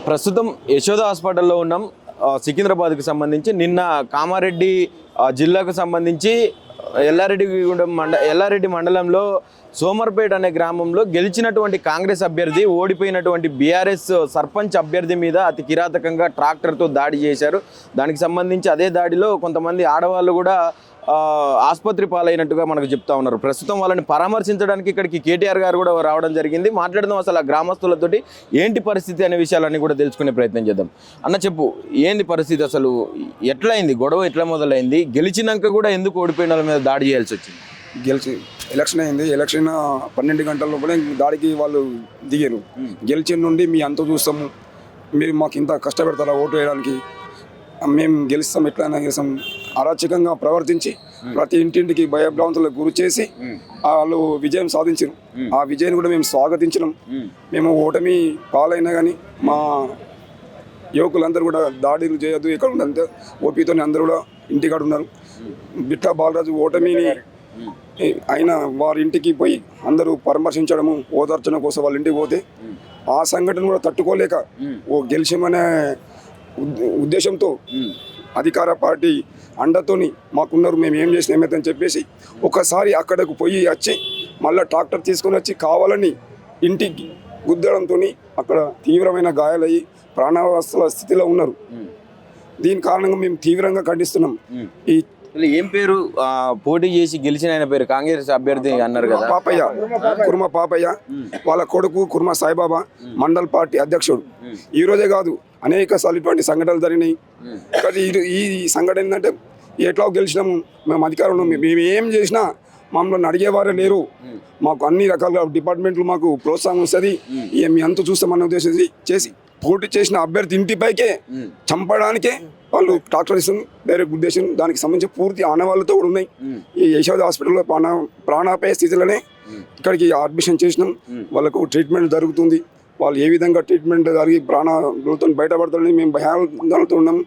ప్రస్తుతం యశోద హాస్పిటల్లో ఉన్నాం. సికింద్రాబాద్కి సంబంధించి నిన్న కామారెడ్డి జిల్లాకు సంబంధించి ఎల్లారెడ్డి మండలంలో సోమర్పేట అనే గ్రామంలో గెలిచినటువంటి కాంగ్రెస్ అభ్యర్థి ఓడిపోయినటువంటి బీఆర్ఎస్ సర్పంచ్ అభ్యర్థి మీద అతి కిరాతకంగా ట్రాక్టర్తో దాడి చేశారు. దానికి సంబంధించి అదే దాడిలో కొంతమంది ఆడవాళ్ళు కూడా ఆసుపత్రి పాలైనట్టుగా మనకు చెప్తా ఉన్నారు. ప్రస్తుతం వాళ్ళని పరామర్శించడానికి ఇక్కడికి కేటీఆర్ గారు కూడా రావడం జరిగింది. మాట్లాడదాం అసలు ఆ గ్రామస్తులతోటి ఏంటి పరిస్థితి అనే విషయాలన్నీ కూడా తెలుసుకునే ప్రయత్నం చేద్దాం. అన్న చెప్పు, ఏంది పరిస్థితి, అసలు ఎట్లయింది, గొడవ ఎట్లా మొదలైంది, గెలిచినాక కూడా ఎందుకు ఓడిపోయిన వాళ్ళ మీద దాడి చేయాల్సి వచ్చింది? ఎలక్షన్ అయింది. ఎలక్షన్ 12 గంటల లోపలే దాడికి వాళ్ళు దిగారు. గెలిచిన నుండి మీ అంత చూస్తాము, మీరు మాకు ఇంత కష్టపెడతారా ఓటు వేయడానికి, మేము గెలుస్తాం, ఎట్లయినా గెలుస్తాం అరాచకంగా ప్రవర్తించి ప్రతి ఇంటింటికి భయభ్రాంతులకు గురి చేసి వాళ్ళు విజయం సాధించారు. ఆ విజయాన్ని కూడా మేము స్వాగతించినాం. మేము ఓటమి పాలైనా కానీ మా యువకులందరూ కూడా దాడులు చేయొద్దు, ఎక్కడ ఉండంతే ఓపీతో అందరూ కూడా ఇంటికాడ ఉన్నారు. బిట్టా బాలరాజు ఓటమిని అయినా వారి ఇంటికి పోయి అందరూ పరామర్శించడము, ఓదార్చడం కోసం వాళ్ళ ఇంటికి పోతే ఆ సంఘటన కూడా తట్టుకోలేక గెలిచామనే ఉద్దేశంతో అధికార పార్టీ అండతోని మాకున్నారు, మేము ఏం చేసినా ఏమైతే చెప్పేసి ఒకసారి అక్కడకు పోయి వచ్చి మళ్ళీ ట్రాక్టర్ తీసుకొని వచ్చి కావాలని ఇంటికి గుద్దడంతో అక్కడ తీవ్రమైన గాయాలయ్యి ప్రాణావస్థల స్థితిలో ఉన్నారు. దీని కారణంగా మేము తీవ్రంగా ఖండిస్తున్నాం. ఈ ఏం పేరు పోటీ చేసి గెలిచిన ఆయన పేరు? కాంగ్రెస్ అభ్యర్థి అన్నారు కదా, పాపయ్య, కుర్మ పాపయ్య. వాళ్ళ కొడుకు కుర్మ సాయిబాబా మండల్ పార్టీ అధ్యక్షుడు. ఈ రోజే కాదు, అనేక సార్లు ఇటువంటి సంఘటనలు జరిగినాయి. కానీ ఈ సంఘటన ఏంటంటే ఎట్లా గెలిచినాము, మేము అధికారంలో మేము ఏం చేసినా మమ్మల్ని అడిగేవారే లేరు. మాకు అన్ని రకాల డిపార్ట్మెంట్లు మాకు ప్రోత్సాహం వస్తుంది, మీ అంత చూస్తామన్న ఉద్దేశం చేసి పోటీ చేసిన అభ్యర్థి ఇంటిపైకే చంపడానికే వాళ్ళు ట్రాక్టర్ ఇస్తుంది డైరెక్ట్ ఉద్దేశం. దానికి సంబంధించి పూర్తి ఆనవాళ్ళతో కూడా ఉన్నాయి. ఈ యశోద హాస్పిటల్లో ప్రాణాపాయ స్థితిలోనే ఇక్కడికి అడ్మిషన్ చేసినాం. వాళ్ళకు ట్రీట్మెంట్ జరుగుతుంది. వాళ్ళు ఏ విధంగా ట్రీట్మెంట్ జరిగి ప్రాణాలతో బయటపడతారని మేము భయాందోళనతో ఉన్నాం.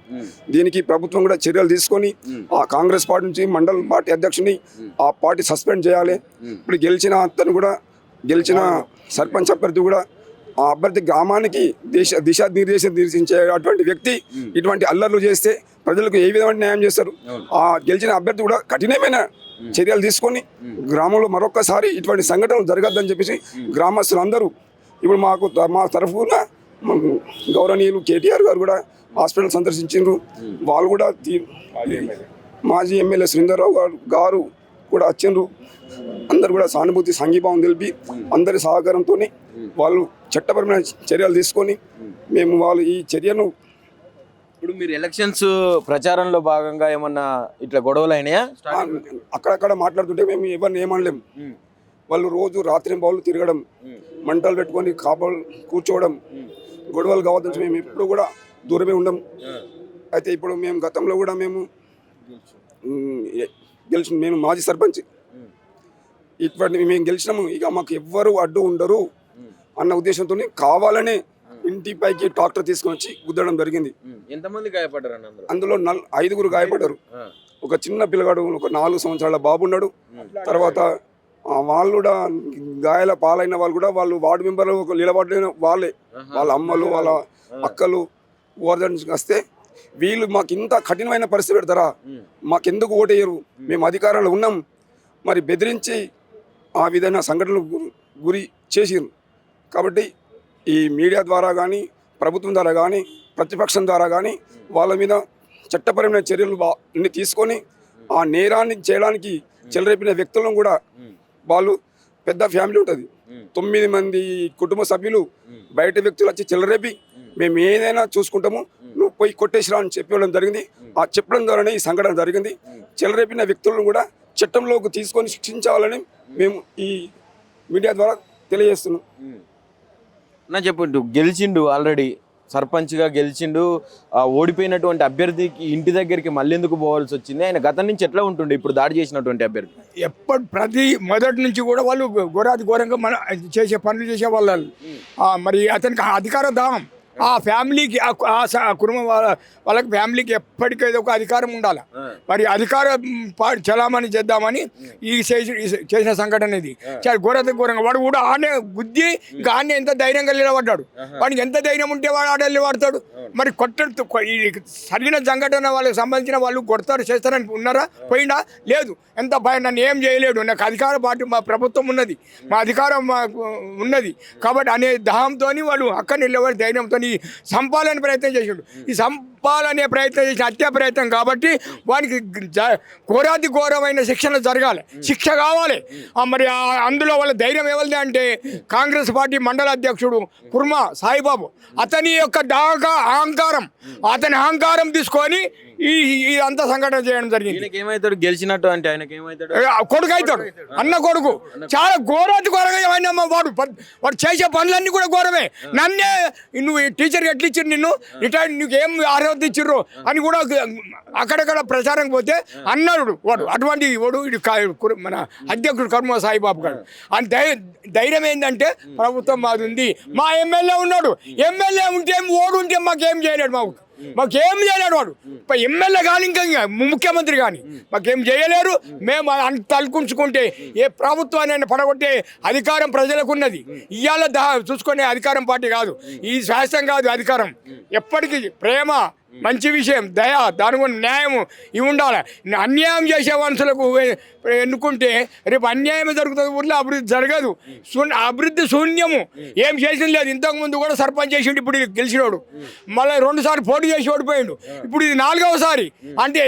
దీనికి ప్రభుత్వం కూడా చర్యలు తీసుకొని ఆ కాంగ్రెస్ పార్టీ నుంచి మండల్ పార్టీ అధ్యక్షుని ఆ పార్టీ సస్పెండ్ చేయాలి. ఇప్పుడు గెలిచిన సర్పంచ్ అభ్యర్థి కూడా ఆ అభ్యర్థి గ్రామానికి దిశానిర్దేశించే అటువంటి వ్యక్తి ఇటువంటి అల్లర్లు చేస్తే ప్రజలకు ఏ విధమైన న్యాయం చేస్తారు? ఆ గెలిచిన అభ్యర్థి కూడా కఠినమైన చర్యలు తీసుకొని గ్రామంలో మరొకసారి ఇటువంటి సంఘటనలు జరగద్దని చెప్పేసి గ్రామస్తులందరూ ఇప్పుడు మా తరఫున గౌరవనీయులు కేటీఆర్ గారు కూడా హాస్పిటల్ సందర్శించారు. వాళ్ళు కూడా మాజీ ఎమ్మెల్యే శ్రీధర్రావు గారు కూడా వచ్చిండ్రు. అందరు కూడా సానుభూతి సంఘీభావం తెలిపి అందరి సహకారంతో వాళ్ళు చట్టపరమైన చర్యలు తీసుకొని మేము వాళ్ళు ఈ చర్యను. ఇప్పుడు మీరు ఎలక్షన్స్ ప్రచారంలో భాగంగా ఏమన్నా ఇట్లా గొడవలు అయినాయా? అక్కడక్కడ మాట్లాడుతుంటే మేము ఎవరిని ఏమనలేము. వాళ్ళు రోజు రాత్రి బావులు తిరగడం, మంటలు పెట్టుకొని కాపాడు కూర్చోవడం, గొడవలు కావద్దని మేము ఎప్పుడు కూడా దూరమే ఉండం. అయితే ఇప్పుడు మేము గతంలో కూడా మేము మేము మాజీ సర్పంచ్ ఇటువంటి మేము గెలిచినాము. ఇక మాకు ఎవ్వరు అడ్డు ఉండరు అన్న ఉద్దేశంతో కావాలనే ఇంటిపైకి ట్రాక్టర్ తీసుకొని వచ్చి గుద్దడం జరిగింది. ఎంతమంది గాయపడ్డారు? అందులో 5 గాయపడ్డారు. ఒక చిన్న పిల్లగాడు, ఒక 4 సంవత్సరాల బాబు ఉన్నాడు. తర్వాత వాళ్ళు కూడా గాయాల పాలైన వాళ్ళు కూడా వాళ్ళు వార్డు మెంబర్లు నిలబడిన వాళ్ళే, వాళ్ళ అమ్మలు వాళ్ళ అక్కలు ఓదార్చడానికి వస్తే వీళ్ళు మాకు ఇంత కఠినమైన పరిస్థితి పెడతారా, మాకెందుకు ఓటేయరు, మేము అధికారంలో ఉన్నాం, మరి బెదిరించి ఆ విధమైన సంఘటనలకు గురి చేసిరు. కాబట్టి ఈ మీడియా ద్వారా కానీ ప్రభుత్వం ద్వారా కానీ ప్రతిపక్షం ద్వారా కానీ వాళ్ళ మీద చట్టపరమైన చర్యలు అన్ని తీసుకొని ఆ నేరాన్ని చేయడానికి చెలరేపిన వ్యక్తులను కూడా, వాళ్ళు పెద్ద ఫ్యామిలీ ఉంటుంది, 9 మంది కుటుంబ సభ్యులు, బయట వ్యక్తులు వచ్చి చెలరేపి మేము ఏదైనా చూసుకుంటాము, నువ్వు పోయి కొట్టేసిరా అని చెప్పడం జరిగింది. ఆ చెప్పడం ద్వారానే ఈ సంఘటన జరిగింది. చెలరేపిన వ్యక్తులను కూడా చట్టంలోకి తీసుకొని శిక్షించాలని మేము ఈ మీడియా ద్వారా తెలియజేస్తున్నాం. నా చెప్పండి, గెలిచిండు, ఆల్రెడీ సర్పంచ్గా గెలిచిండు, ఓడిపోయినటువంటి అభ్యర్థికి ఇంటి దగ్గరికి మళ్ళీ ఎందుకు పోవాల్సి వచ్చింది? ఆయన గతం నుంచి ఎట్లా ఉంటుండే ఇప్పుడు దాడి చేసినటువంటి అభ్యర్థి? ప్రతి మొదటి నుంచి కూడా వాళ్ళు ఘోరాతి ఘోరంగా చేసే పనులు చేసే వాళ్ళు. మరి అతనికి అధికార దాహం, ఆ ఫ్యామిలీకి ఆ కుటుంబం వాళ్ళకి ఫ్యామిలీకి ఎప్పటికైతే ఒక అధికారం ఉండాలి. మరి అధికారం చలామణి చేద్దామని ఈ చేసిన సంఘటన ఇది చాలా ఘోరంగా. వాడు కూడా ఆనే గుద్ది ఇంకా ఆనే ఎంత ధైర్యంగా నిలబడ్డాడు. వాడికి ఎంత ధైర్యం ఉంటే వాడు ఆడ నిలబడతాడు. మరి సరిగిన సంఘటన వాళ్ళకి సంబంధించిన వాళ్ళు కొడతారు చేస్తారని ఉన్నారా? పోయిందా? లేదు. ఎంత భయం, నన్ను ఏం చేయలేడు, నాకు అధికార పార్టీ మా ప్రభుత్వం ఉన్నది, మా అధికారం మాకు ఉన్నది కాబట్టి అనే దాహంతో వాడు అక్కడ నిలబడి ధైర్యంతో సంపాలని ప్రయత్నం చేసాడు. ఈ సంపాలనే ప్రయత్నం చేసిన హత్యా ప్రయత్నం కాబట్టి వానికి ఘోరమైన శిక్షణ జరగాలి, శిక్ష కావాలి. మరి అందులో వాళ్ళ ధైర్యం ఎవరిది అంటే కాంగ్రెస్ పార్టీ మండల అధ్యక్షుడు కుర్మా సాయిబాబు, అతని యొక్క అతని అహంకారం తీసుకొని ఈ అంత సంఘటన చేయడం జరిగింది. ఏమైతాడు గెలిచినట్టు అంటే ఆయనకి ఏమైతాడు? కొడుకు అవుతాడు, అన్న కొడుకు. చాలా ఘోరంగా వాడు చేసే పనులన్నీ కూడా ఘోరమే. నన్నే నువ్వు టీచర్కి ఎట్లా ఇచ్చారు, నిన్ను రిటైర్డ్ నీకు ఏం అర్హత ఇచ్చిర్రు అని కూడా అక్కడక్కడ ప్రచారం పోతే అన్నాడు వాడు. అటువంటి వాడు మన అధ్యక్షుడు కర్మ సాయిబాబు గారు. అని ధైర్యం ఏంటంటే ప్రభుత్వం మాది ఉంది, మా ఎమ్మెల్యే ఉన్నాడు, ఎమ్మెల్యే ఉంటే ఓడు ఉంటే మాకేం చేయలేడు, మాకేం చేయలేడు వాడు. ఎమ్మెల్యే కానీ ఇంకా ముఖ్యమంత్రి కానీ మాకేం చేయలేరు. మేము అంత తలుకుంచుకుంటే ఏ ప్రభుత్వాన్ని పడగొట్టే అధికారం ప్రజలకు ఉన్నది. ఇవాళ చూసుకునే అధికారం పార్టీ కాదు, ఈ శాస్త్రం కాదు అధికారం. ఎప్పటికీ ప్రేమ, మంచి విషయం, దయ, దాని గురించి న్యాయము ఇవి ఉండాలి. అన్యాయం చేసే మనుషులకు ఎన్నుకుంటే రేపు అన్యాయమే జరుగుతుంది, ఊళ్ళో అభివృద్ధి జరగదు, అభివృద్ధి శూన్యము. ఏం చేసింది లేదు. ఇంతకుముందు కూడా సర్పంచ్ చేసిండు, ఇప్పుడు గెలిచినోడు. మళ్ళీ 2 సార్లు పోటీ చేసి ఓడిపోయిండు, ఇప్పుడు ఇది 4వసారి. అంటే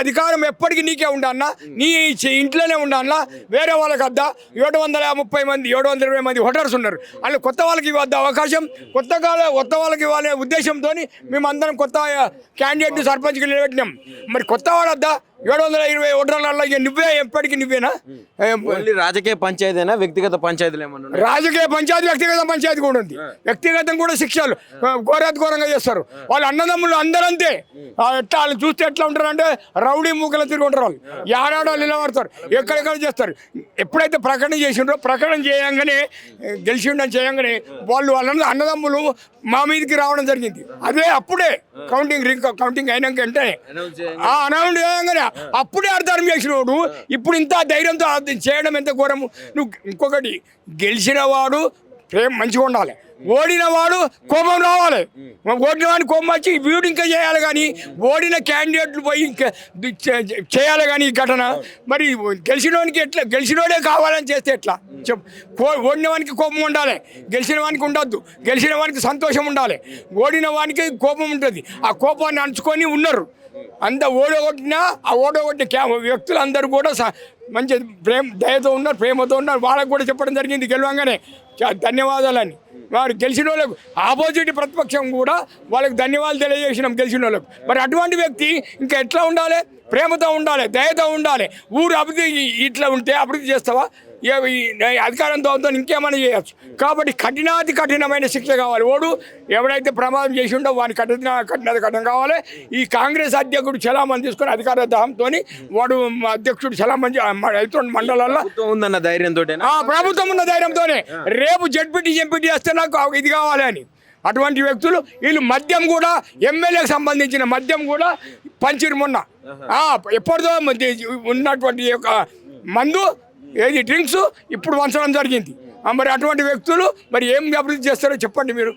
అధికారం ఎప్పటికీ నీకే ఉండాలన్నా, నీ ఇంట్లోనే ఉండాలన్నా. వేరే వాళ్ళకి వద్దా 730 మంది 720 మంది ఓటర్స్ ఉన్నారు, అందులో కొత్త వాళ్ళకి ఇవ్వద్ద అవకాశం, కొత్త వాళ్ళకి ఇవ్వాలనే ఉద్దేశంతో మేమందరం కొత్త క్యాండిడేట్ సర్పంచ్కి నిలబెట్టినాం. మరి కొత్త వాడద్దా 720 ఓటర్లలో నువ్వే ఎప్పటికీ నువ్వేనా? రాజకీయ పంచాయతీనా వ్యక్తిగత పంచాయతీలు ఏమన్నా? రాజకీయ పంచాయతీ, వ్యక్తిగత పంచాయతీ కూడా ఉంది. వ్యక్తిగతం కూడా శిక్షలు ఘోరంగా చేస్తారు. వాళ్ళు అన్నదమ్ములు అందరంతే. ఎట్లా వాళ్ళు చూస్తే ఎట్లా ఉంటారు అంటే రౌడీ మూకలు తిరిగి ఉంటారు. వాళ్ళు యాడాడాలు నిలబడతారు, ఎక్కడెక్కడ చేస్తారు. ఎప్పుడైతే ప్రకటన చేసిండ్రో, ప్రకటన చేయంగానే గెలిచిండని చేయంగానే వాళ్ళు అన్నదమ్ములు మా మీదకి రావడం జరిగింది. అదే అప్పుడే కౌంటింగ్ అయినాక వెంటనే అనౌన్స్ చేయంగానే అప్పుడే అర్థం చేసినోడు ఇప్పుడు ఇంత ధైర్యంతో చేయడం ఎంత ఘోరము. నువ్వు ఇంకొకటి, గెలిచిన వాడు ప్రేమ మంచిగా ఉండాలి, ఓడిన వాడు కోపం రావాలి. ఓడిన వాడిని కోపం వచ్చి వీడు ఇంకా చేయాలి, కానీ ఓడిన క్యాండిడేట్లు పోయి ఇంకా చేయాలి. కానీ ఈ ఘటన మరి గెలిచినవానికి ఎట్లా, గెలిచినోడే కావాలని చేస్తే ఎట్లా చెప్పు? ఓడిన వానికి కోపం ఉండాలి, గెలిచిన వానికి ఉండొద్దు. గెలిచిన వానికి సంతోషం ఉండాలి, ఓడిన వానికి కోపం ఉంటుంది. ఆ కోపాన్ని అంచుకొని ఉన్నారు. అంత ఓడగొట్టినా ఆ ఓడగొట్టిన వ్యక్తులు అందరూ కూడా మంచి దయతో ఉన్నారు, ప్రేమతో ఉన్నారు. వాళ్ళకు కూడా చెప్పడం జరిగింది గెలవంగానే ధన్యవాదాలని. వారు గెలిచిన వాళ్ళకు ఆపోజిట్ ప్రతిపక్షం కూడా వాళ్ళకి ధన్యవాదాలు తెలియజేసినాం గెలిచిన వాళ్ళకు. మరి అటువంటి వ్యక్తి ఇంకా ఎట్లా ఉండాలి? ప్రేమతో ఉండాలి, దయతో ఉండాలి. ఊరు అభివృద్ధి ఇట్లా ఉంటే అభివృద్ధి చేస్తావా? అధికారంతో ఇంకేమైనా చేయొచ్చు. కాబట్టి కఠినమైన శిక్ష కావాలి. ఓడు ఎవడైతే ప్రమాదం చేసి ఉండో వాని కఠినం కావాలి. ఈ కాంగ్రెస్ అధ్యక్షుడు చలామణి తీసుకొని అధికార దాహంతో వాడు అధ్యక్షుడు చలామణి అవుతున్న మండలాల్లో ఉందన్న ధైర్యంతో, ప్రభుత్వం ఉన్న ధైర్యంతోనే రేపు జడ్పీటీ ఎంపీటీ వస్తే నాకు ఇది కావాలి అని. అటువంటి వ్యక్తులు వీళ్ళు మద్యం కూడా, ఎమ్మెల్యేకి సంబంధించిన మద్యం కూడా పంచిరు మొన్న. ఎప్పటిదో ఉన్నటువంటి యొక్క మందు ఏది డ్రింక్స్ ఇప్పుడు వంచడం జరిగింది. మరి అటువంటి వ్యక్తులు మరి ఏం అభివృద్ధి చేస్తారో చెప్పండి మీరు.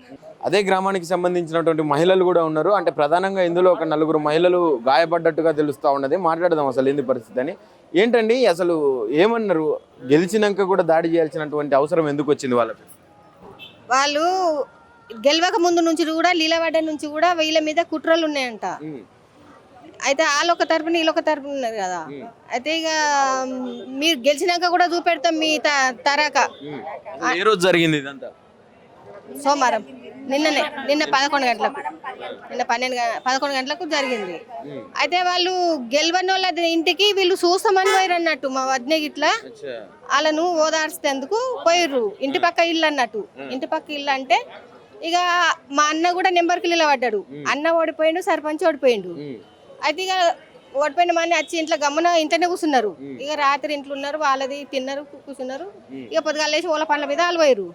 అదే గ్రామానికి సంబంధించినటువంటి మహిళలు కూడా ఉన్నారు. అంటే ప్రధానంగా ఇందులో ఒక 4 మహిళలు గాయపడ్డట్టుగా తెలుస్తూ ఉన్నది. మాట్లాడదాం అసలు ఏంది పరిస్థితి అని. ఏంటండి అసలు ఏమన్నారు? గెలిచినాక కూడా దాడి చేయాల్సినటువంటి అవసరం ఎందుకు వచ్చింది వాళ్ళకి? వాళ్ళు గెలవక ముందు నుంచి కూడా లీలవాడ నుంచి కూడా వీళ్ళ మీద కుట్రలు ఉన్నాయంట. అయితే వాళ్ళొక తరపున వీళ్ళొక తరపున ఉన్నారు కదా. అయితే ఇక మీరు గెలిచినాక కూడా చూపెడతాం మీ తరాక. ఏ రోజు జరిగింది ఇదంతా? సోమవారం నిన్న 11 గంటలకు, నిన్న 11 గంటలకు జరిగింది. అయితే వాళ్ళు గెలవని వాళ్ళ ఇంటికి వీళ్ళు చూస్తామని పోయారు అన్నట్టు. మా వదిన గిట్లా వాళ్ళను ఓదార్చేందుకు పోయిర్రు. ఇంటి పక్క ఇల్లు అన్నట్టు. ఇంటి పక్క ఇల్లు అంటే ఇక మా అన్న కూడా నెంబర్కి నిలబడ్డాడు. అన్న ఓడిపోయిండు, సర్పంచ్ ఓడిపోయిండు. అయితే ఇక ఓడిపోయిన మంది వచ్చి ఇంట్లో గమ్మున ఇంట్లోనే కూర్చున్నారు. ఇక రాత్రి ఇంట్లో ఉన్నారు, వాళ్ళది తిన్నారు, కూర్చున్నారు. ఇక పొద్దుగాల లేచి ఓల పండ్ల మీద వాళ్ళు పోయారు.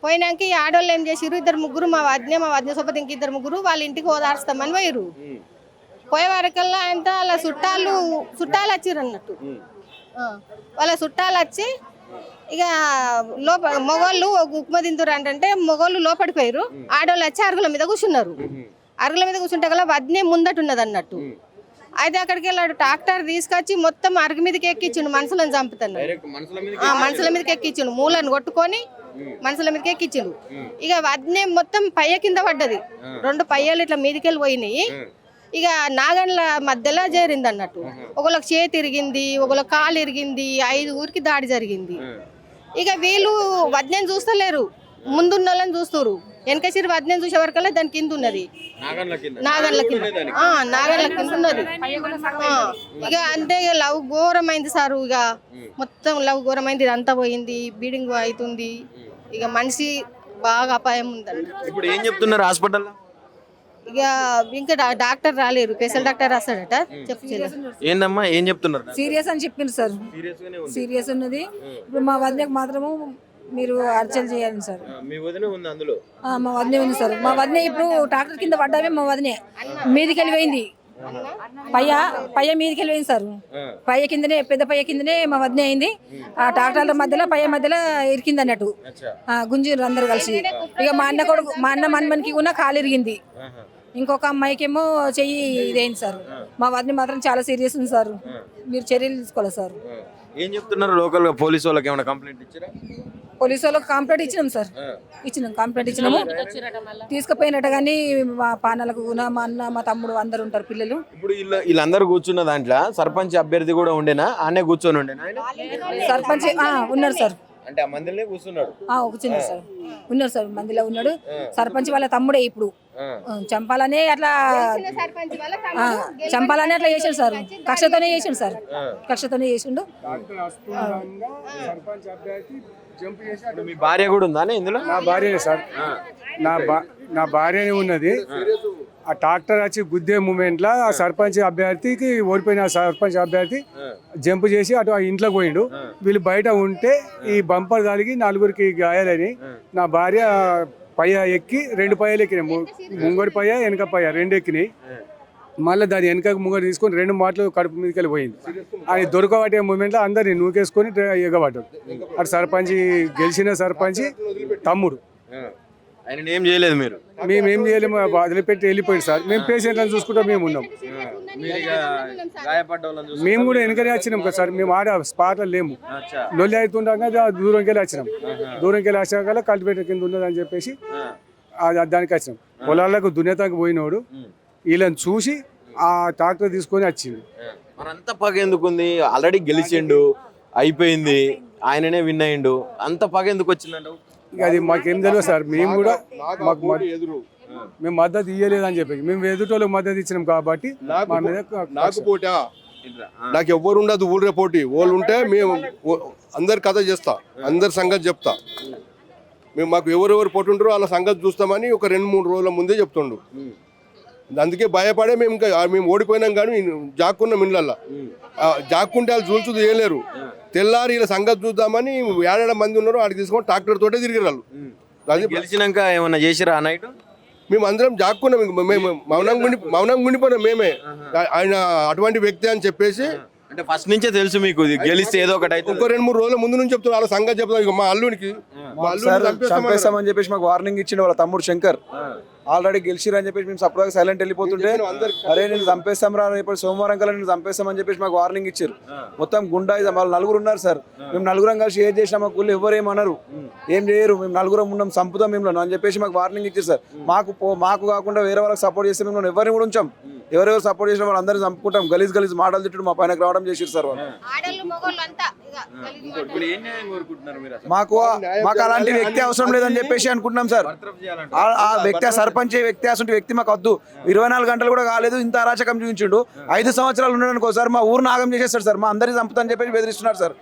పోయినాక ఈ ఆడవాళ్ళు ఏం చేసిర్రు, ఇద్దరు ముగ్గురు మా వదిన సొప్పతి ఇంక ఇద్దరు ముగ్గురు వాళ్ళ ఇంటికి ఓదార్స్తామని పోయారు. పోయే వరకల్లా ఆయన వాళ్ళ చుట్టాలు వచ్చిర్రు అన్నట్టు. వాళ్ళ చుట్టాలు వచ్చి ఇక మగవాళ్ళు ఉప్మా తింటారు అంటే మగవాళ్ళు లోపడిపోయారు. ఆడవాళ్ళు వచ్చి అరుగుల మీద కూర్చున్నారు. అరుగుల మీద కూర్చుంటే గల వదినే ముందట ఉన్నది అన్నట్టు. అయితే అక్కడికి వెళ్ళాడు ట్రాక్టర్ తీసుకొచ్చి మొత్తం అరుగు మీదకి ఎక్కించిండు. మనుషులను చంపుతున్నాడు, మనుషుల మీదకి ఎక్కించిండు. మూలను కొట్టుకొని మనుషుల మీదకి ఎక్కించిండు. ఇక వదినే మొత్తం పయ్య కింద పడ్డది. 2 పయ్యలు ఇట్లా మీదకెళ్ళి పోయినాయి. ఇక నాగన్ల మధ్యలో చేరింది అన్నట్టు. ఒకళ్ళకి చేతి ఇరిగింది, ఒకళ్ళ కాలు ఇరిగింది, 5 ఊరికి దాడి జరిగింది. ఇక వీళ్ళు వదినేని చూస్తలేరు, ముందున్న వాళ్ళని చూస్తారు. వెనక సిరి వదినేని చూసే వరకల్లా దాని కింద ఉన్నది, నాగన్ల కింద ఉన్నది. ఇక అంటే ఇక లవ్ ఘోరమైంది సార్. ఇక మొత్తం లవ్ ఘోరమైంది, ఇదంతా పోయింది, బీడింగ్ అవుతుంది. ఇక మనిషి బాగా అపాయం ఉందండి. ఇప్పుడు ఏం చెప్తున్నారు హాస్పిటల్లో? ఇక ఇంకా డాక్టర్ రాలేరు, స్పెషల్ డాక్టర్ రాస్తాడట. ఏందమ్మా ఏం చెప్తున్నారు? సీరియస్ అని చెప్పింది సార్, సీరియస్ ఉన్నది. ఇప్పుడు మా వదినకు మాత్రము మీరు అర్చన చేయాలి సార్. మీ వదిన ఉంది అందులో? మా వదినే ఉంది సార్. మా వదినే ఇప్పుడు ట్రాక్టర్ కింద పడ్డామే, మా వదినే మీదికి వెళ్ళిపోయింది. పయ్య మీదికి వెళ్ళిపోయింది సార్. పయ్య కిందనే, పెద్ద పయ్య కిందనే మా వదినే అయింది. ఆ ట్రాక్టర్ల మధ్యలో పయ్య మధ్యలో ఇరికింది అన్నట్టు, గుంజీరు అందరు కలిసి. ఇక మా అన్న మన్మనికి కూడా కాలు ఇరిగింది. ఇంకొక అమ్మాయికేమో చెయ్యి ఇదైంది సార్. మా వదిన మాత్రం చాలా సీరియస్ ఉంది సార్, మీరు చర్యలు తీసుకోవాలి సార్. ఏం చెప్తున్నారు లోకల్ గా? పోలీసు వాళ్ళకి ఏమైనా కంప్లైంట్ ఇచ్చారా? పోలీసు వాళ్ళకి కంప్లైంట్ ఇచ్చినాం సార్, కంప్లైంట్ ఇచ్చినాము. తీసుకుపోయినట్టు కానీ మా పానాలకు మా అన్న, మా తమ్ముడు అందరు ఉంటారు పిల్లలు. ఇప్పుడు వీళ్ళందరూ కూర్చున్న దాంట్లో సర్పంచ్ అభ్యర్థి కూడా ఉండేనా? ఆనే కూర్చొని ఉండేనా? సర్పంచ్ ఉన్నారు సార్, అంటే ఆ మందిలోనే కూర్చున్నాడు. కూర్చున్నారు సార్, ఉన్నారు సార్, మందిలో ఉన్నాడు. సర్పంచ్ వాళ్ళ తమ్ముడే ఇప్పుడు చంపాలనే అట్లా చేసాడు సార్. కక్షతోనే చేసిండు సార్, కక్షతోనే చేసిండు. మీ భార్య కూడా ఉందా ఇందులో? నా భార్యనే సార్, నా భార్యనే ఉన్నది. ఆ ట్రాక్టర్ వచ్చి గుద్దే మూమెంట్లో ఆ సర్పంచ్ అభ్యర్థికి ఓడిపోయిన సర్పంచ్ అభ్యర్థి జంప్ చేసి అటు ఆ ఇంట్లోకి పోయిండు. వీళ్ళు బయట ఉంటే ఈ బంపర్ కలిగి 4గురికి గాయాలని నా భార్య పయ్య ఎక్కి 2 పయ్యలు ఎక్కినాయి. ముంగడి పయ్య వెనక పయ్య 2 ఎక్కినాయి. మళ్ళీ దాని వెనక ముంగడి తీసుకొని 2 మాటలు కడుపు మీదకి వెళ్ళి పోయింది. అది దొరకబట్టే మూమెంట్లో అందరినీ నూకేసుకొని ఎగబడ్డాడు. అటు సర్పంచ్, గెలిచిన సర్పంచ్ తమ్ముడు. ఆయన ఏం చేయలేదు, మీరు మేమేం చేయలేము, వదిలిపెట్టి వెళ్ళిపోయింది సార్. మేము పేషెంట్లను చూసుకుంటా మేము ఉన్నాం. మేము కూడా వెనకనే వచ్చినాం కదా సార్, మేము ఆడ స్పాట్లో లేము. లొల్లి అవుతుండగా దూరంకి వెళ్ళి వచ్చినాం. దూరంకి వెళ్ళి వచ్చాక కల్టివేటర్ కింద ఉన్నదని చెప్పేసి దానికి వచ్చినాం. పొలాలకు దున్నేతాకి పోయినోడు వీళ్ళని చూసి ఆ ట్రాక్టర్ తీసుకొని వచ్చింది. అంత పగ ఎందుకుంది? ఆల్రెడీ గెలిచిండు, అయిపోయింది, ఆయననే విన్ అయ్యిండు. అంత పగ ఎందుకు వచ్చిందంట? ఇక అది మాకేం తెలియదు సార్. మేము కూడా మేము మద్దతు ఇయ్యలేదని చెప్పి మేము ఎదుటోళ్ళకి మద్దతు ఇచ్చినాం కాబట్టి మా మీద నాకు పోటా, నాకు ఎవ్వరు ఉండదు ఊళ్ళో పోటీ. వాళ్ళు ఉంటే మేము అందరి కథ చేస్తా, అందరి సంగతి చెప్తా. మాకు ఎవరెవరు పోటీ ఉంటారో వాళ్ళ సంగతి చూస్తామని ఒక 2-3 రోజుల ముందే చెప్తుండు. అందుకే భయపడే మేము ఓడిపోయినాం. కానీ జాక్కున్నాం ఇళ్ళల్లో. జాక్కుంటే వాళ్ళు చూల్చు చేయలేరు. తెల్లారి ఇలా సంగతి చూద్దామని 7 మంది ఉన్నారు, ఆడికి తీసుకొని ట్రాక్టర్ తోటే తిరిగి వాళ్ళు. అది గెలిచినాక ఏమన్నా చేసిరా నైట్? మేము అందరం జాక్కున్నాం, మేము మౌనంగా ఉండిపోయినాం. మేమే ఆయన అటువంటి వ్యక్తి అని చెప్పేసి, అంటే ఫస్ట్ నుంచే తెలుసు మీకు గెలిస్తే ఏదో ఒకటి అయితే. ఒక 2-3 రోజుల ముందు నుంచి చెప్తున్నారు, వాళ్ళ సంగతి చెప్తాం. ఇక మా అల్లునికి చంపేస్తామని చెప్పేసి మాకు వార్నింగ్ ఇచ్చిండు వాళ్ళ తమ్ముడు శంకర్. ఆల్రెడీ గెలిచిరని చెప్పేసి మేము సపరేట్గా సైలెంట్ వెళ్ళిపోతుంటే, అరే నేను చంపేస్తాం రా, ఇప్పుడు సోమవారం కల్లా నేను చంపేస్తామని చెప్పేసి మాకు వార్నింగ్ ఇచ్చారు. మొత్తం గుండా వాళ్ళు 4 ఉన్నారు సార్. మేము 4 కలిసి ఏం చేసినా మాకు ఊళ్ళో ఎవరేమన్నారు, ఏం చేయరు. మేము 4 ఉన్నాం, చంపుతాం మేము అని చెప్పేసి మాకు వార్నింగ్ ఇచ్చారు సార్. మాకు కాకుండా వేరే వాళ్ళకి సపోర్ట్ చేస్తే మేము ఎవరిని కూడా ఉంచాం. ఎవరెవరు సపోర్ట్ చేసిన వాళ్ళు అందరినీ చంపుకుంటాం. గలీజ్ మాటలు తిట్టడం మా పైనకి రావడం చేసారు సార్ వాళ్ళు. మాకు అలాంటి వ్యక్తి అవసరం లేదని చెప్పేసి అనుకుంటున్నాం సార్. ఆ వ్యక్తి, ఆ సర్పంచ్ వ్యక్తి, అసలు వ్యక్తి మాకు వద్దు. 24 గంటలు కూడా కాలేదు, ఇంత అరాచకం చూపించిండు. 5 సంవత్సరాలు ఉండడానికి ఒకసారి మా ఊరు నాగం చేసేస్తాడు సార్. మా అందరినీ చంపుతా అని చెప్పేసి బెదిరిస్తున్నారు సార్.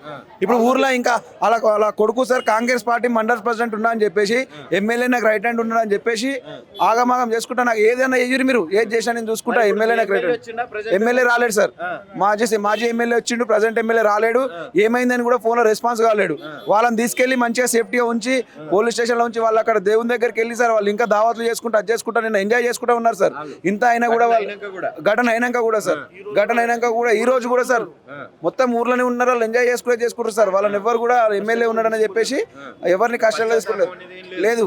ఇప్పుడు ఊర్లో ఇంకా అలా కొడుకు sir Congress party mandal president ఉన్నా అని చెప్పేసి, ఎమ్మెల్యే నాకు రైట్ హ్యాండ్ ఉన్నాడు అని చెప్పేసి ఆగమాగం చేసుకుంటా. నాకు ఏదైనా ఎదురు మీరు ఏది చేసినా నేను చూసుకుంటా, ఎమ్మెల్యే ఎమ్మెల్యే రాలేడు సార్. మాజీ ఎమ్మెల్యే వచ్చిండు, ప్రజెంట్ ఎమ్మెల్యే రాలేడు. ఏమైందని కూడా ఫోన్లో రెస్పాన్స్ కాలేడు. వాళ్ళని తీసుకెళ్లి మంచిగా సేఫ్టీగా ఉంచి పోలీస్ స్టేషన్లో ఉంచి వాళ్ళు అక్కడ దేవుని దగ్గరికి వెళ్ళి సార్ వాళ్ళు ఇంకా దావత్లు చేసుకుంటూ అది చేసుకుంటా నేను ఎంజాయ్ చేసుకుంటా ఉన్నారు సార్. ఇంత అయినా కూడా ఘటన అయినాక కూడా సార్, ఘటన అయినాక కూడా ఈ రోజు కూడా సార్ మొత్తం ఊర్లోనే ఉన్నారు, వాళ్ళు ఎంజాయ్ చేసుకుంటారు సార్. వాళ్ళని ఎవరు కూడా ఎమ్మెల్యే ఉన్నాడని చెప్పేసి ఎవరిని కష్టాలు తీసుకోలేదు. లేదు,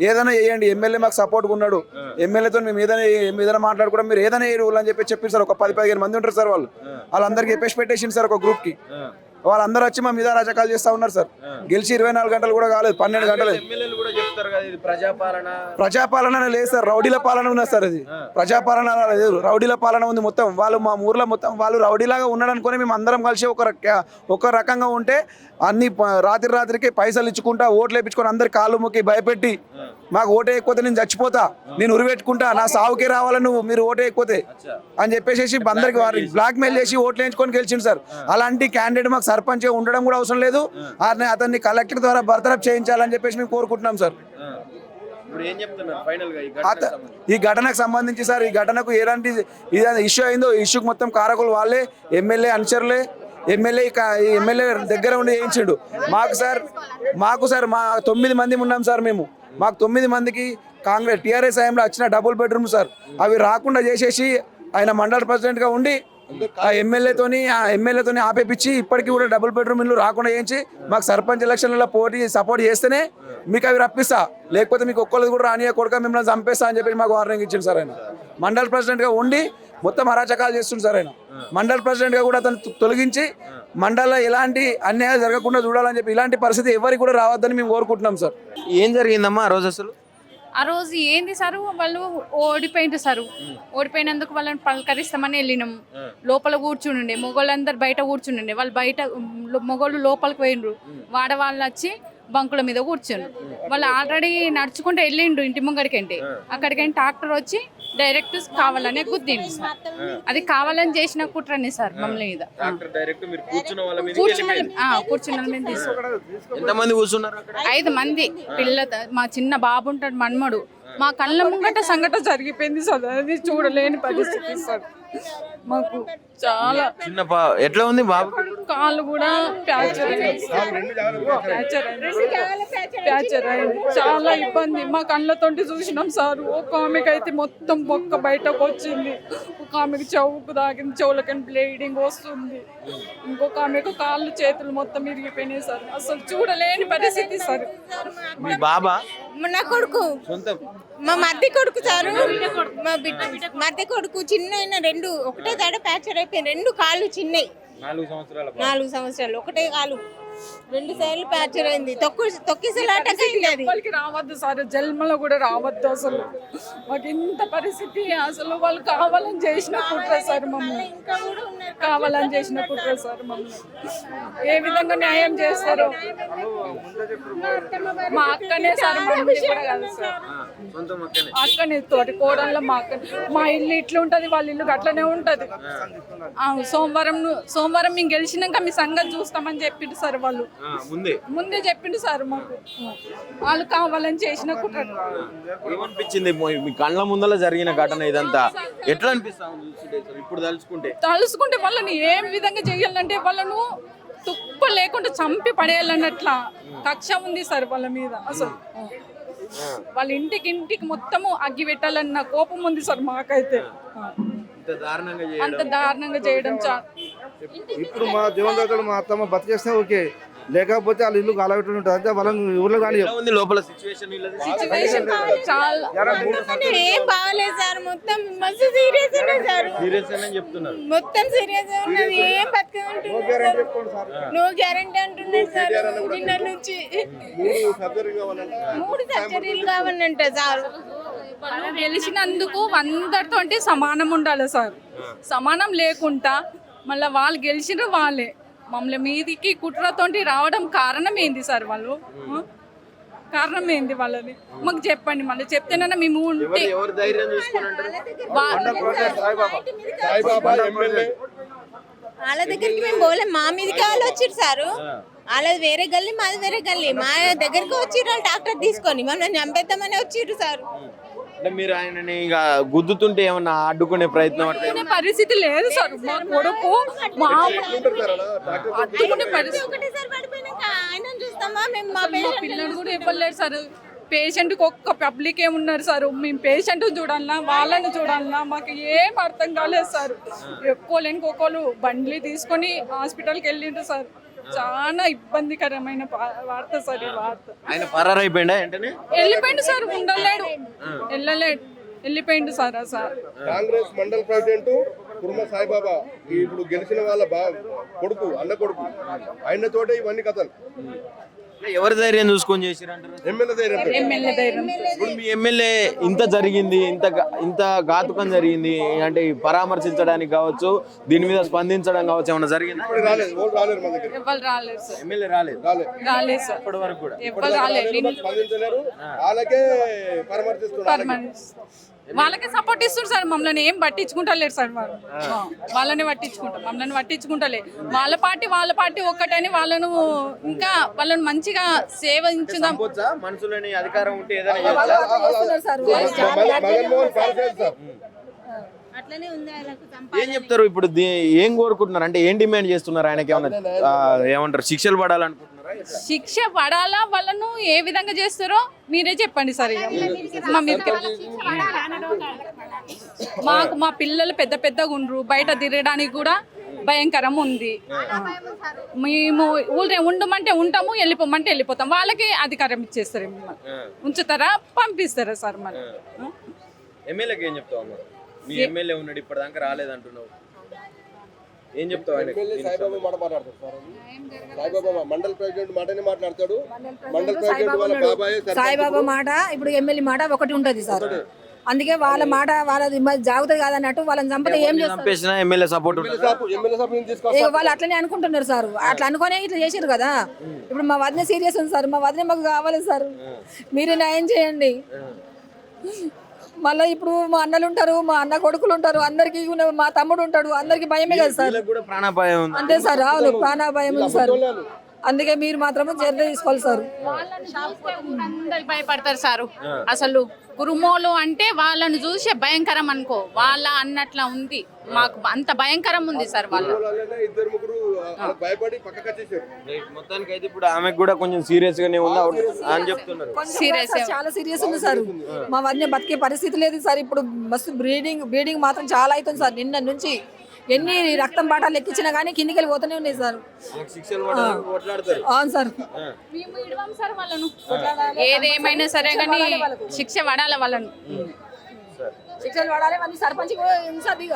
ఏదైనా చేయండి, ఎమ్మెల్యే మాకు సపోర్ట్గా ఉన్నాడు, ఎమ్మెల్యేతో మేము ఏదైనా మాట్లాడుకోవడం మీరు ఏదైనా చేయరు అని చెప్పి సార్. ఒక 10-15 మంది ఉంటారు సార్. వాళ్ళందరికీ చెప్పేసి పెట్టేసింది సార్ ఒక గ్రూప్ కి. వాళ్ళందరూ వచ్చి మా మీద రాజకాలు చేస్తా ఉన్నారు సార్. గెలిచి 24 గంటలు కూడా కాలేదు, 12 గంటలు. ప్రజాపాలన లేదు సార్, రౌడీల పాలన ఉన్నది సార్. అది ప్రజాపాలన లేదు, రౌడీల పాలన ఉంది మొత్తం. వాళ్ళు మా ఊర్లో మొత్తం వాళ్ళు రౌడీలాగా ఉన్నాడు అనుకుని మేము అందరం కలిసి ఒక రకంగా ఉంటే అన్ని రాత్రికి పైసలు ఇచ్చుకుంటా ఓట్లు వేయించుకొని అందరి కాళ్ళు మొక్కి భయపెట్టి మాకు ఓటు వేయకపోతే నేను చచ్చిపోతా, నేను ఉరిపెట్టుకుంటా, నా సావుకే రావాలని మీరు ఓటు వేయకపోతే అని చెప్పేసి అందరికి వారికి బ్లాక్ మెయిల్ చేసి ఓట్లు వేయించుకొని గెలిచిండు సార్. అలాంటి క్యాండిడేట్ మాకు సర్పంచ్ ఉండడం కూడా అవసరం లేదు. అతన్ని కలెక్టర్ ద్వారా బర్తరఫ్ చేయించాలని చెప్పేసి మేము కోరుకుంటున్నాం సార్. ఈ ఘటనకు సంబంధించి సార్, ఈ ఘటనకు ఎలాంటి ఇష్యూ అయిందో ఇష్యూకి మొత్తం కారకులు వాళ్ళే, ఎమ్మెల్యే అనుచరులే. ఎమ్మెల్యే దగ్గర ఉండి చేయించాడు. మాకు సార్ మా 9 మంది ఉన్నాం సార్. మాకు 9 మందికి కాంగ్రెస్ టీఆర్ఎస్ హయాంలో వచ్చిన డబుల్ బెడ్రూమ్ సార్, అవి రాకుండా చేసేసి ఆయన మండల ప్రెసిడెంట్గా ఉండి ఆ ఎమ్మెల్యేతోని ఆపేపించి ఇప్పటికీ కూడా డబుల్ బెడ్రూమ్ ఇల్లు రాకుండా చేయించి మాకు సర్పంచ్ ఎలక్షన్లలో సపోర్ట్ చేస్తేనే మీకు అవి రప్పిస్తా, లేకపోతే మీకు ఒక్కళ్ళు కూడా రానియా కొడుక మిమ్మల్ని చంపేస్తా అని చెప్పి మాకు వార్నింగ్ ఇచ్చింది సార్. ఆయన మండల ప్రెసిడెంట్గా ఉండి మొత్తం అరాచకాలు చేస్తుంది సార్. ఆయన మండల ప్రెసిడెంట్గా కూడా అతను తొలగించి మండలంలో ఎలాంటి అన్యాయాలు జరగకుండా చూడాలని చెప్పి ఇలాంటి పరిస్థితి ఎవరికి కూడా రావద్దని మేము కోరుకుంటున్నాం సార్. ఏం జరిగిందమ్మా ఆ రోజు అసలు? ఆ రోజు ఏంది సార్, వాళ్ళు ఓడిపోయింది సార్. ఓడిపోయినందుకు వాళ్ళని పలకరిస్తామని వెళ్ళినాము. లోపల కూర్చుండే మొగోళ్ళందరూ బయట కూర్చుండే, వాళ్ళు బయట మొగోళ్ళు లోపలికి పోయిండ్రు. వాడవాళ్ళు వచ్చి బంకుల మీద కూర్చుండ్రు. వాళ్ళు ఆల్రెడీ నడుచుకుంటూ వెళ్ళిండ్రు ఇంటి ముంగడికంటే. అక్కడికంటే ట్రాక్టర్ వచ్చి డైరెక్ట్ కావాలనే గుద్దిండు సార్. అది కావాలని చేసిన కుట్రని సార్ మమ్మల్ని మీద కూర్చున్న మీద తీసుకున్నారు. 5 మంది పిల్ల, మా చిన్న బాబు ఉంటాడు మన్మడు. మా కళ్ళ ముంగట సంఘటన జరిగిపోయింది సార్. అది చూడలేని పరిస్థితి సార్. మాకు చాలా ఎట్లా ఉంది బాబు? కాళ్ళు కూడా ప్యాచర్ అయింది, చాలా ఇబ్బంది. మా కళ్ళతోటి చూసినాం సార్. ఒక ఆమెకి అయితే మొత్తం బొక్క బయటకు వచ్చింది, ఒక ఆమెకు చెవుకు తాగింది, చెవులకి బ్లీడింగ్ వస్తుంది, ఇంకొక ఆమెకు కాళ్ళు చేతులు మొత్తం ఇరిగిపోయినాయి సార్. అసలు చూడలేని పరిస్థితి సార్. మీ బాబా? నా కొడుకు, మా మధ్య కొడుకు సారు, మా మధ్య కొడుకు చిన్న 2 ఒకటే తడ ప్యాచర్ అయిపోయింది. 2 కాళ్ళు చిన్నవి, 4 సంవత్సరాలు ఒకటే కాలు 2 సార్లు ప్యాచర్ అయింది. తొక్కిసలాటకి రావద్దు సార్, జన్మలో కూడా రావద్దు అసలు. మాకు ఇంత పరిస్థితి అసలు వాళ్ళు కావాలని చేసిన కుట్ర సార్. మమ్మల్ని కావాలని చేసిన కుట్ర సార్. మమ్మల్ని ఏ విధంగా న్యాయం చేస్తారో. మా అక్కనే సార్, మమ్మల్ని కూడా కాదు సార్, అక్కనే తోటి కోడళ్ళ మా అక్క. మా ఇల్లు ఇట్లా ఉంటది, వాళ్ళ ఇల్లు అట్లనే ఉంటది. సోమవారం మేము గెలిచినాక మీ సంగతి చూస్తామని చెప్పిండు సార్. వాళ్ళు ముందే చెప్పిండు సార్ మాకు. వాళ్ళు కావాలని చేసిన కుట్ర. ఏమనిపించింది మీ కళ్ళ ముందర జరిగిన ఘటన ఇదంతా? ఎట్లా అనిపిస్తా ఇప్పుడు తలుసుకుంటే వాళ్ళని ఏం విధంగా చేయాలంటే వాళ్ళను తుప్ప లేకుండా చంపి పడేయాలన్నట్లా కక్ష ఉంది సార్ వాళ్ళ మీద. అసలు వాళ్ళ ఇంటికి మొత్తము అగ్గి పెట్టాలన్న కోపం ఉంది సార్ మాకైతే. అంత దారుణంగా చేయడం చాలా. ఇప్పుడు మా జీవనదాతలు మా అత్తమ్మ బతికేస్తే ఓకే, లేకపోతే వాళ్ళ ఇల్లు కాలబెట్టి ఉంటుంది. అంతే వాళ్ళని ఊర్లో కానీ లోపల చాలా ఏం బాగాలేదు సార్. మొత్తం మస్తు సీరియస్ సార్, మొత్తం సీరియస్ ఉన్నది. ఏం బతికుంటున్నారు, నో గ్యారంటీ అంటున్నారు సార్. నిన్న నుంచి 3 సర్జరీలు కావాలంట సార్. గెలిచినందుకు అందరితో అంటే సమానం ఉండాలి సార్. సమానం లేకుండా మళ్ళీ వాళ్ళు గెలిచిన వాళ్ళే మమ్మల్ని మీదికి కుట్రతోటి రావడం కారణం ఏంది సార్? వాళ్ళు కారణం ఏంది వాళ్ళని మాకు చెప్పండి. మళ్ళీ చెప్తేనన్నా మేము ఉంటే వాళ్ళ దగ్గరికి మేము పోలేం. మా మీదకి వాళ్ళు వచ్చిరు సారు. వాళ్ళది వేరే గల్లీ, మాది వేరే గల్లీ. మా దగ్గరికి వచ్చిర్రు వాళ్ళు ట్రాక్టర్ తీసుకొని మమ్మల్ని చంపేద్దామని వచ్చిర్రు సార్. అంటే మీరు ఆయనని ఇక గుద్దుతుంటే ఏమన్నా అడ్డుకునే ప్రయత్నం అట్లా అనే పరిస్థితి లేదు సార్. మా కొడుకు మా అడ్డుకునే పరిస్థితి. ఒకటేసారి పడిపోయినాక ఆయనను చూస్తామా మేము? మా మా పిల్లలు కూడా ఇవ్వలేరు సార్. పేషెంట్కి ఒక్క పబ్లిక్ ఏమున్నారు సార్, మేము పేషెంట్ చూడాలన్నా వాళ్ళని చూడాలన్నా మాకు ఏం అర్థం కాలేదు సార్. ఎక్కువ లేని ఒక్కళ్ళు బండ్లు తీసుకొని హాస్పిటల్కి వెళ్ళిండ్రు సార్. చాలా ఇబ్బందికరమైన వార్త సార్ ఈ వార్త. ఆయన పరారైపోయిందా వెంటనే? వెళ్ళిపోయిండు సార్, ఉండలేడు, వెళ్ళిపోయిండు సార్. ఆ సార్ కాంగ్రెస్ మండల ప్రెసిడెంట్ కుర్మ సాయిబాబా ఇప్పుడు గెలిచిన వాళ్ళ కొడుకు అన్న కొడుకు ఆయన తోటే ఇవన్నీ కథలు. ఎవరి ధైర్యం చూసుకొని చేసిరంటారు? ఎమ్మెల్యే ధైర్యం. ఎమ్మెల్యే ధైర్యం. ఇప్పుడు మీ ఎమ్మెల్యే ఇంత జరిగింది, ఇంత ఘాతుకం జరిగింది అంటే పరామర్శించడానికి కావచ్చు, దీని మీద స్పందించడం కావచ్చు, ఏమన్నా జరిగింది? రాలేదు, రాలేరు మన దగ్గర. ఎవరు రాలేదు సార్. ఎమ్మెల్యే రాలేదు రాలేదు సార్ ఇప్పటి వరకు కూడా. ఎవరు రాలేదు. స్పందించలేరు, వాళ్ళకే పరామర్శిస్తున్నారు. వాళ్ళకే సపోర్ట్ ఇస్తారు సార్. మమ్మల్ని ఏం పట్టించుకుంటలేరు సార్. వాళ్ళు వాళ్ళని పట్టించుకుంటాం, మమ్మల్ని పట్టించుకుంటలే. వాళ్ళ పార్టీ ఒక్కటని వాళ్ళను ఇంకా వాళ్ళని మంచిగా సేవించుదాం. మనుషులని అధికారం ఉంటే ఏదైనా అట్లనే ఉంది. ఏం చెప్తారు ఇప్పుడు? ఏం కోరుకుంటున్నారు అంటే ఏం డిమాండ్ చేస్తున్నారు? ఆయనకి ఏమన్నా ఏమంటారు, శిక్షలు పడాలనుకుంటున్నారా? శిక్ష పడాలా, వాళ్ళను ఏ విధంగా చేస్తారో మీరే చెప్పండి సార్. మా మీదకి మా పిల్లలు పెద్దగా ఉండ్రు, బయట తిరగడానికి కూడా భయంకరం ఉంది. మేము ఊళ్ళో ఉండమంటే ఉంటాము, వెళ్ళిపోమంటే వెళ్ళిపోతాం. వాళ్ళకి అధికారం ఇచ్చేస్తారు. ఉంచుతారా, పంపిస్తారా సార్? మరి ఎమ్మెల్యేకి ఏం చెప్తావు? మీ ఎమ్మెల్యే ఉన్నాడు ఇప్పటిదాకా రాలేదంటున్నావు, ఏం చెప్తావు? సాయిబాబా మాట మాట్లాడతాడు సార్. సాయిబాబా మండల ప్రెసిడెంట్ మాటనే మాట్లాడతాడు. మండల ప్రెసిడెంట్ వాళ్ళ బాబాయ్ సాయిబాబా మాట ఇప్పుడు ఎమ్మెల్యే మాట ఒకటి ఉంటది సార్. అందుకే వాళ్ళ మాట వాళ్ళది జాగుతుంది కాదన్నట్టు వాళ్ళని చంపితే ఏం చేస్తారు? ఎమ్మెల్యే సపోర్ట్ వాళ్ళు అట్లనే అనుకుంటున్నారు సార్. అట్లా అనుకునే ఇట్లా చేసారు కదా. ఇప్పుడు మా వదిన సీరియస్ ఉంది సార్. మా వదిన మాకు కావాలి సార్, మీరే న్యాయం చేయండి. మళ్ళీ ఇప్పుడు మా అన్నలు ఉంటారు, మా అన్న కొడుకులు ఉంటారు, అందరికి మా తమ్ముడు ఉంటాడు, అందరికి భయమే కదా సార్. అంతే సార్, అవును, ప్రాణాభయం ఉంది సార్. అందుకే మీరు మాత్రమే చర్య తీసుకోవాలి సార్. అందరికి భయపడతారు సారు. అసలు కురుమోలు అంటే వాళ్ళని చూసే భయంకరం అనుకో, వాళ్ళ అన్నట్లా ఉంది. మాకు అంత భయంకరం ఉంది సార్. వాళ్ళు ఇద్దరు ముగ్గురు భయపడి పక్కకు వచ్చేసారు. మొత్తానికి అయితే ఇప్పుడు ఆమెకు కూడా కొంచెం సీరియస్ గానే ఉంది అని చెప్తున్నారు. చాలా సీరియస్ ఉంది సార్. మా వదిన బతికే పరిస్థితి లేదు సార్. ఇప్పుడు మస్తు బ్లీడింగ్ మాత్రం చాలా అవుతుంది సార్. నిన్న నుంచి ఎన్ని రక్తం బాటాలు ఎక్కించినా కానీ కిందికి వెళ్ళి పోతూనే ఉన్నాయి సార్. అవును సార్, ఏదేమైనా సరే కానీ శిక్ష పడాలి వాళ్ళను. శిక్షలు పడాలి. సర్పంచ్ సార్ ఇక